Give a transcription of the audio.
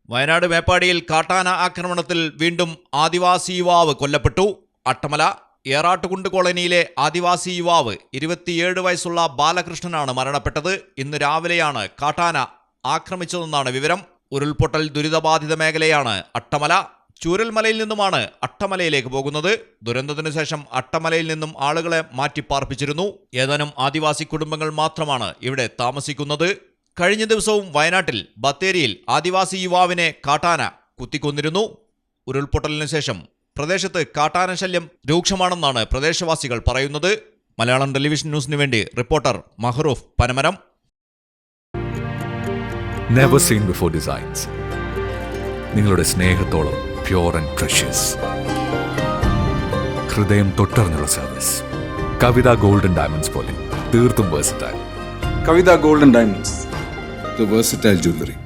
വയനാട് മേപ്പാടിയിൽ കാട്ടാന ആക്രമണത്തിൽ വീണ്ടും ആദിവാസി യുവാവ് കൊല്ലപ്പെട്ടു. അട്ടമല ഏറാട്ടുകുണ്ട് കോളനിയിലെ ആദിവാസി യുവാവ് 27 വയസ്സുള്ള ബാലകൃഷ്ണനാണ് മരണപ്പെട്ടത്. ഇന്ന് രാവിലെയാണ് കാട്ടാന ആക്രമിച്ചതെന്നാണ് വിവരം. ഉരുൾപൊട്ടൽ ദുരിതബാധിത മേഖലയാണ് അട്ടമല. ചൂരൽമലയിൽ നിന്നുമാണ് അട്ടമലയിലേക്ക് പോകുന്നത്. ദുരന്തത്തിനു ശേഷം അട്ടമലയിൽ നിന്നും ആളുകളെ മാറ്റിപ്പാർപ്പിച്ചിരുന്നു. ഏതാനും ആദിവാസി കുടുംബങ്ങൾ മാത്രമാണ് ഇവിടെ താമസിക്കുന്നത്. കഴിഞ്ഞ ദിവസവും വയനാട്ടിൽ ബത്തേരിയിൽ ആദിവാസി യുവാവിനെ കാട്ടാന കുത്തിക്കൊന്നിരുന്നു. ഉരുൾപൊട്ടലിനു ശേഷം പ്രദേശത്ത് കാട്ടാന ശല്യം രൂക്ഷമാണെന്നാണ് പ്രദേശവാസികൾ പറയുന്നത്. മലയാളം ടെലിവിഷൻ ന്യൂസിനു വേണ്ടി reporter Mahroof Panamaram. Never seen before designs. നിങ്ങളുടെ സ്നേഹത്തോളം പ്യൂർ ആൻഡ് പ്രഷ്യസ്. ഹൃദയം തൊട്ടറിഞ്ഞുള്ള സർവീസ്. കവിത ഗോൾഡൻ ഡയമണ്ട്സ് പോലെ തീർത്തും versatile. Kavitha golden diamonds, the versatile jewelry.